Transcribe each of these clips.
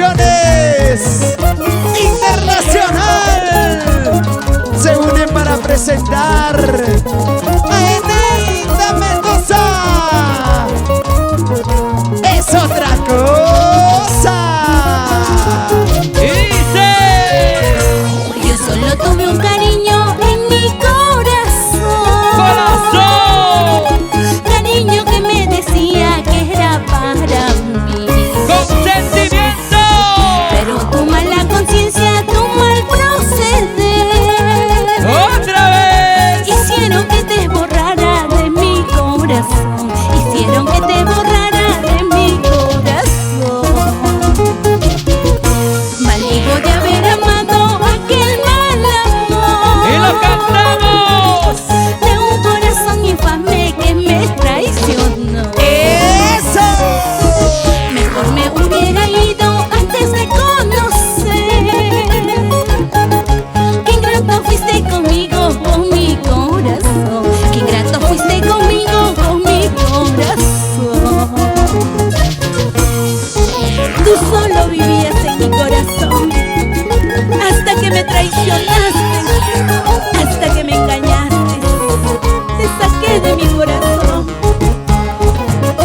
Producciones Internacional se unen para presentar a Eneida Mendoza. Es otra cosa. Dice: yo solo tuve un cariño en mi corazón. Cariño que me decía que era para mí. Con sentimiento. Pero tu mala conciencia, tu mal proceder, Otra vez. hicieron que te borrara de mi corazón. Hicieron que te borrara de mi corazón. Maldigo de haber amado aquel mal amor. Y lo cantamos. De un corazón infame que me traicionó. ¡Eso! Mejor me hubiera ido antes de conocer. Qué ingrato fuiste conmigo, con mi corazón. Qué ingrato fuiste conmigo, con mi corazón. Tú solo vivías en mi corazón, hasta que me traicionaste, hasta que me engañaste. Te saqué de mi corazón.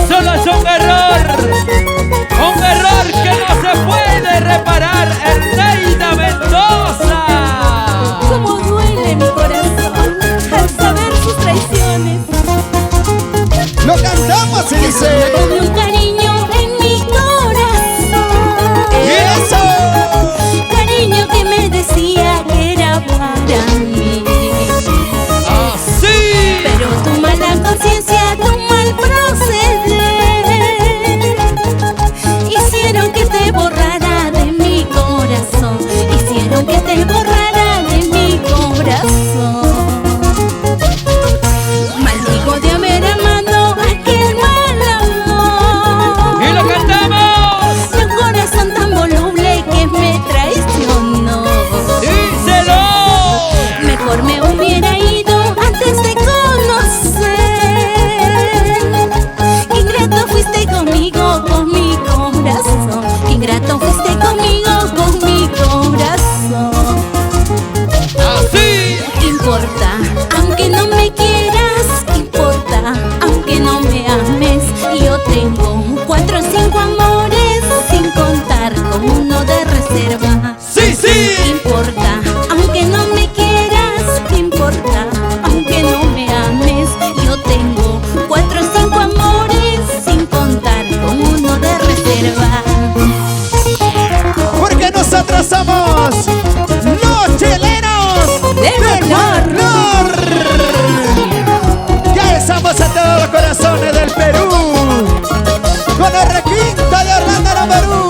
Solo es un error que no se puede reparar. Eneida Mendoza. Cómo duele mi corazón al saber sus traiciones. Lo cantamos y Yo dice: solo tuve un cariño en mi corazón. ¡Eso! Cariño que me decía que era para mí. Así. Pero tu mala conciencia, tu mal proceder, hicieron que te borrara de mi corazón. Hicieron que te borrara de mi corazón. Maldigo de haber amado aquel mal amor. Y lo cantamos. De un corazón tan voluble que me traicionó. Díselo. Mejor me hubiera ido antes de conocer. Qué ingrato fuiste conmigo, con mi corazón. Qué ingrato fuiste conmigo, con mi corazón. Así. ¿Qué importa? Aunque no me quieras, ¿qué importa? Aunque no me ames, yo tengo 4 o 5 amores, sin contar con uno de reserva. Sí, ¿Qué sí. importa? Aunque no me quieras, ¿qué importa? Aunque no me ames, yo tengo 4 o 5 amores, sin contar con uno de reserva. Porque nosotros somos los chilenos del Mar Norte. Ya besamos a todos los corazones del Perú, con el requinto de Orlando no Perú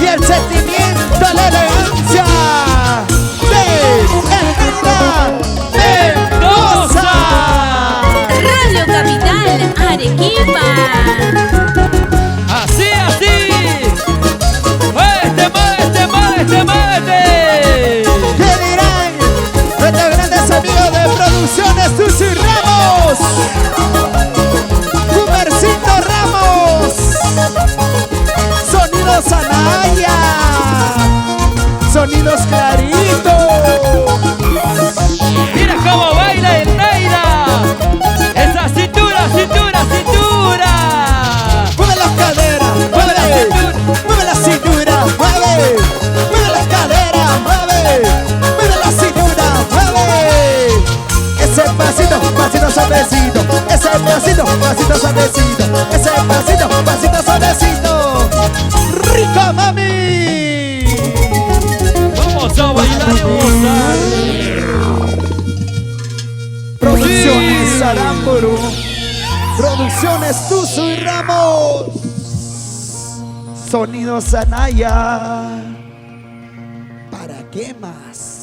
y el sentimiento, la elegancia de Eneida Mendoza. Radio Capital, Arequipa. Así, así. Muévete, muévete, muévete, muévete. ¿Qué dirán nuestros grandes amigos de Producciones Susi Ramos? Cumercito Ramos, Sonidos Anaya, Sonidos Clarito. Mira cómo baila Eneida. Esa cintura, cintura, cintura. Mueve las caderas, mueve la cintura, mueve la cintura, mueve, mueve las caderas, mueve, mueve la cintura, mueve. Ese pasito, pasito suavecito, ese pasito, pasito suavecito, ese pasito, pasito suavecito. Rico mami. Vamos a bailar y gozar. Producciones Aramburu, Producciones Tuzo y Ramos, Sonidos Anaya. ¿Para qué más?